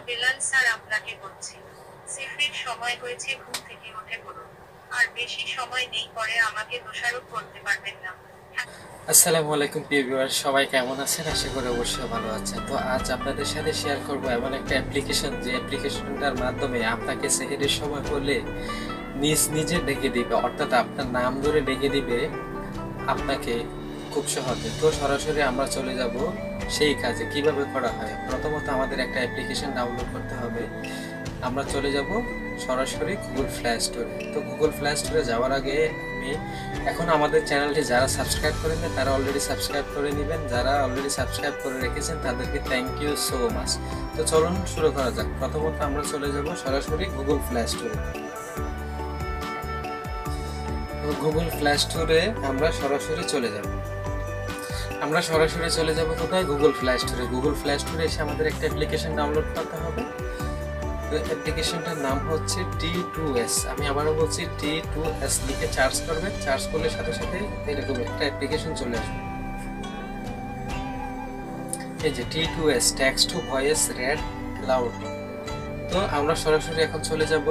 Belal sir আপনাকে বলছি, সেহরির সময় হয়েছে, ঘুম থেকে উঠে পড়ুন। আর বেশি সময় নেই, পরে আমাকে দোষারোপ করতে পারবেন না। আসসালামু আলাইকুম প্রিয় ভিউয়ার, সবাই কেমন আছেন? আশা করি অবশ্যই ভালো আছেন। তো আজ আপনাদের সাথে শেয়ার করব এমন একটা অ্যাপ্লিকেশন, যে অ্যাপ্লিকেশনটার মাধ্যমে আপনাকে সেহরির সময় হলে নিজে ডেকে দিবে, অর্থাৎ আপনার নাম ধরে ডেকে দিবে আপনাকে খুব সহজে। তো সরাসরি আমরা চলে যাব সেই কাজে। কিভাবে করা হয়? প্রথমত আমাদের একটা অ্যাপ্লিকেশন ডাউনলোড করতে হবে। আমরা চলে যাব সরাসরি গুগল প্লে স্টোরে। তো গুগল প্লে স্টোরে যাওয়ার আগে এখন আমাদের চ্যানেলটি যারা সাবস্ক্রাইব করেন তারা অলরেডি সাবস্ক্রাইব করে নেবেন, যারা অলরেডি সাবস্ক্রাইব করে রেখেছেন তাদেরকে থ্যাংক ইউ সো মাচ। তো চলুন শুরু করা যাক। প্রথমত আমরা চলে যাব সরাসরি গুগল প্লে স্টোরে। গুগল প্লে স্টোরে আমরা সরাসরি চলে যাব। কোথায়? গুগল প্লে স্টোরে। গুগল প্লে স্টোরে এসে আমাদের একটা অ্যাপ্লিকেশন ডাউনলোড করতে হবে। তো অ্যাপ্লিকেশনটার নাম হচ্ছে T2S। আমি আবারও বলছি, T2S লিখে সার্চ করবেন। সার্চ করলে সাথে সাথে এরকম একটা অ্যাপ্লিকেশন চলে আসবে। এই যে T2S, text to voice red loud. তো আমরা সরাসরি এখন চলে যাব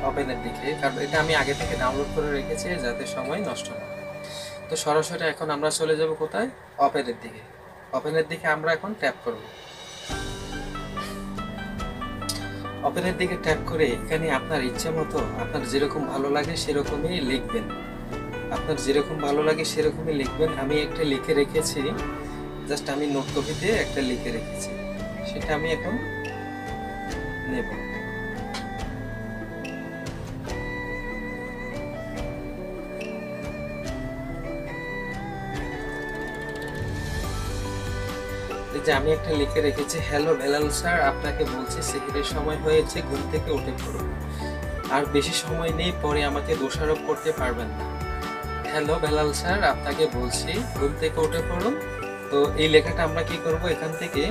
ওপেনের দিকে, কারণ এটা আমি আগে থেকে ডাউনলোড করে রেখেছি যাতে সময় নষ্ট না হয়। তো সরাসরি এখন আমরা চলে যাব কোথায়? ওপেনের দিকে। ওপেনের দিকে আমরা এখন ট্যাপ করব। ওপেনের দিকে ট্যাপ করে এখানে আপনার ইচ্ছে মতো, আপনার যেরকম ভালো লাগে সেরকমই লিখবেন। আমি একটা লিখে রেখেছি, জাস্ট আমি নোট কপিতে একটা লিখে রেখেছি, সেটা আমি এখন নেব। যে আমি একটা লিখে রেখেছি, হ্যালো বেলাল স্যার, আপনাকে বলছি সেহরির সময় হয়েছে, ঘুম থেকে উঠে পড়ুন। আর বেশি সময় নেই, পরে আমাকে দোষারোপ করতে পারবেন না। হ্যালো বেলাল স্যার, আপনাকে বলছি ঘুম থেকে উঠে পড়ুন। তো এই লেখাটা আমরা কি করব, এখান থেকে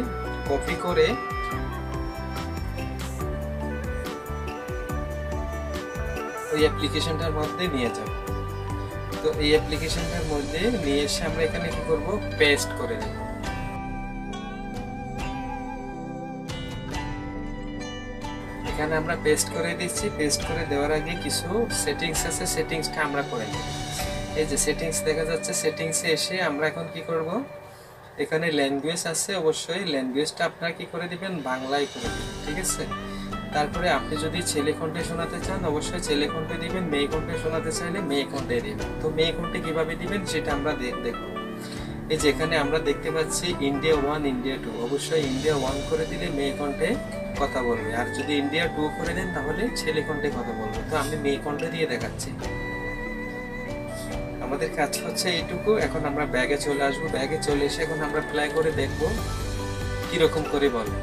কপি করে ওই অ্যাপ্লিকেশনটার মধ্যে নিয়ে যাব। তো এই অ্যাপ্লিকেশনটার মধ্যে নিয়ে এসে আমরা এখানে কি করব, পেস্ট করে দেব। এখানে আমরা পেস্ট করে দিচ্ছি। পেস্ট করে দেওয়ার আগে কিছু সেটিংস আছে, সেটিংসটা আমরা করে নিই। এই যে সেটিংস দেখা যাচ্ছে, সেটিংসে এসে আমরা এখন কি করব, এখানে ল্যাঙ্গুয়েজ আছে, অবশ্যই ল্যাঙ্গুয়েজটা আপনারা কি করে দিবেন, বাংলায় করে দিবেন, ঠিক আছে। তারপরে আপনি যদি ছেলে কণ্ঠে শোনাতে চান অবশ্যই ছেলে কণ্ঠে দিবেন, মেয়ে কণ্ঠে শোনাতে চাইলে মেয়ে কণ্ঠে দিবেন। তো মেয়ে কণ্ঠে কিভাবে দিবেন সেটা আমরা দেখব। এই যে এখানে আমরা দেখতে পাচ্ছি ইন্ডিয়া 1, ইন্ডিয়া 2। অবশ্যই ইন্ডিয়া 1 করে দিলে মেয়ে কণ্ঠে কথা বলবে, আর যদি ইন্ডিয়া 2 করে দেন তাহলে ছেলে কণ্ঠে কথা বলবে। তো আমি মেয়ে কণ্ঠে দিয়ে দেখাচ্ছি। আমাদের কাজ হচ্ছে এইটুকু। এখন আমরা ব্যাগে চলে আসবো। ব্যাগে চলে এসে এখন আমরা প্লে করে দেখব কিরকম করে বলে।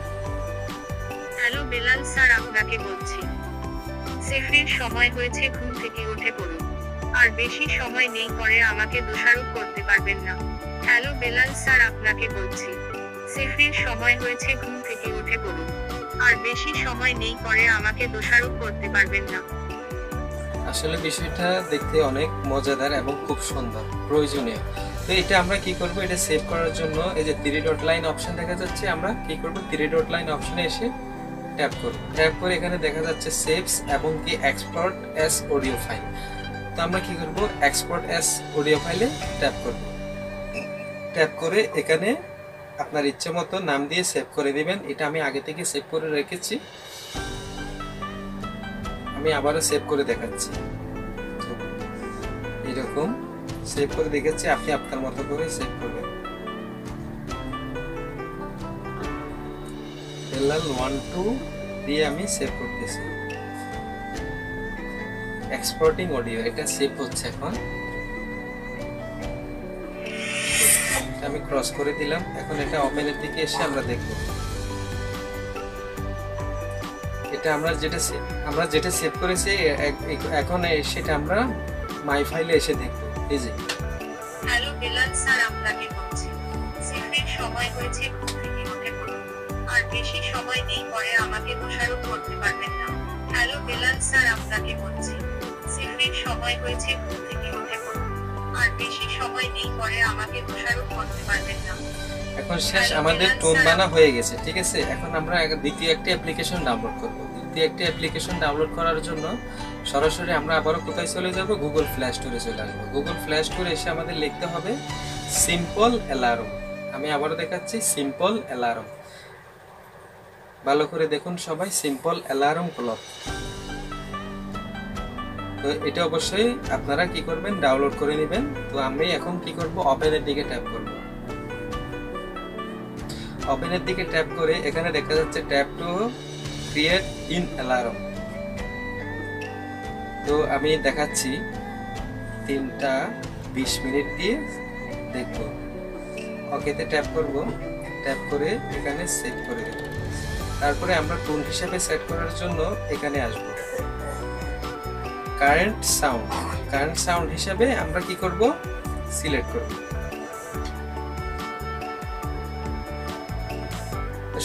হ্যালো বেলাল স্যার, আপনাকে বলছি, সেহরির সময় হয়েছে, ঘুম থেকে উঠে পড়ুন। আর বেশি সময় নেই, পরে আমাকে দোষারোপ করতে পারবেন না। হ্যালো বেলাল স্যার, আপনাকে বলছি, সেহরির সময় হয়েছে, ঘুম থেকে উঠে পড়ুন। আর বেশি সময় নেই, পরে আমাকে দোষারোপ করতে পারবেন না। আসলে বিষয়টা দেখতে অনেক মজাদার এবং খুব সুন্দর, প্রয়োজনীয়। তো এটা আমরা কি করব, এটা সেভ করার জন্য এই যে 3 ডট লাইন অপশন দেখা যাচ্ছে, আমরা কি করব, 3 ডট লাইন অপশনে এসে ট্যাপ করব। ট্যাপ করে এখানে দেখা যাচ্ছে সেভস এবং কি এক্সপোর্ট অ্যাজ অডিও ফাইল। তো আমরা কি করব, এক্সপোর্ট অ্যাজ অডিও ফাইলে ট্যাপ করব। ট্যাপ করে এখানে আপনার ইচ্ছে মতো নাম দিয়ে সেভ করে দিবেন। এটা আমি আগে থেকে সেভ করে রেখেছি, আমি আবারও সেভ করে দেখাচ্ছি। এরকম সেভ করে দেখাচ্ছি, আপনি আপনার মতো করে সেভ করবেন। বেলাল 1 2 দিয়ে আমি সেভ করতেছি। এক্সপোর্টিং অডিও, এটা সেভ হচ্ছে। এখন আমি ক্রস করে দিলাম। এখন এটা ওপেনের দিকে এসে আমরা দেখব এটা আমরা যেটা সেভ করেছি। এখন সেটা আমরা মাই ফাইলে এসে দেখব। এই যে হ্যালো বেলাল স্যার, আপনাকে বলছি, সেহরির সময় হয়েছে, ঘুম থেকে উঠে পড়ুন। আর বেশি সময় নেই, পরে আমাকে দোষারোপ করতে পারবেন না। হ্যালো বেলাল স্যার, আপনাকে বলছি, সেহরির সময় হয়েছে, ঘুম থেকে উঠে পড়ুন। আর বেশি সময় নেই পরে আমাকে দোষারোপ করতে পারবেন না। এখন শেষ, আমাদের টোন বানা হয়ে গেছে, ঠিক আছে। এখন আমরা দ্বিতীয় একটা অ্যাপ্লিকেশন ডাউনলোড করব। দ্বিতীয় একটা অ্যাপ্লিকেশন ডাউনলোড করার জন্য সরাসরি আমরা আবারও কোথায় চলে যাব, গুগল প্লে স্টোরে চলে আসবো। গুগল প্লে স্টোরে এসে আমাদের লিখতে হবে সিম্পল অ্যালার্ম। আমি আবারও দেখাচ্ছি সিম্পল অ্যালার্ম। ভালো করে দেখুন সবাই, সিম্পল অ্যালার্ম ক্লক। তো এটা অবশ্যই আপনারা কি করবেন, ডাউনলোড করে নেবেন। তো আমি এখন কি করব, ওপেনের দিকে ট্যাপ করব। ওপেনের দিকে ট্যাপ করে এখানে দেখা যাচ্ছে tap to create in alarm. তো আমি দেখাচ্ছি 3:20 দিয়ে দেখব। ওকেতে ট্যাপ করব, ট্যাপ করে এখানে সেট করে দেব। তারপরে আমরা টোন হিসাবে সেট করার জন্য এখানে আসব, কারেন্ট সাউন্ড। কারেন্ট সাউন্ড হিসাবে আমরা কি করব, সিলেক্ট করব।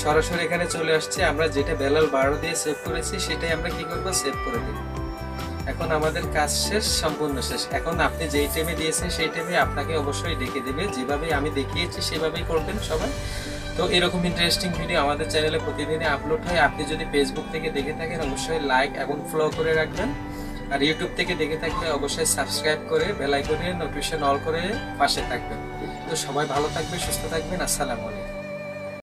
সরাসরি এখানে চলে আসছে। আমরা যেটা বেলাল 12 দিয়ে সেভ করেছি সেটাই আমরা কি করব, সেভ করে দেব। এখন আমাদের কাজ শেষ, সম্পূর্ণ শেষ। এখন আপনি যেই টাইমে দিয়েছেন সেই টাইমে আপনাকে অবশ্যই ডেকে দেবে। যেভাবে আমি দেখিয়েছি সেভাবেই করবেন সবাই। তো এরকম ইন্টারেস্টিং ভিডিও আমাদের চ্যানেলে প্রতিদিনই আপলোড হয়। আপনি যদি ফেসবুক থেকে দেখে থাকেন অবশ্যই লাইক এবং ফলো করে রাখবেন। আর ইউটিউব থেকে দেখে থাকলে অবশ্যই সাবস্ক্রাইব করে বেল আইকনে নোটিফিকেশন অল করে পাশে থাকবেন। তো সবাই ভালো থাকবেন, সুস্থ থাকবেন। আসসালামু আলাইকুম।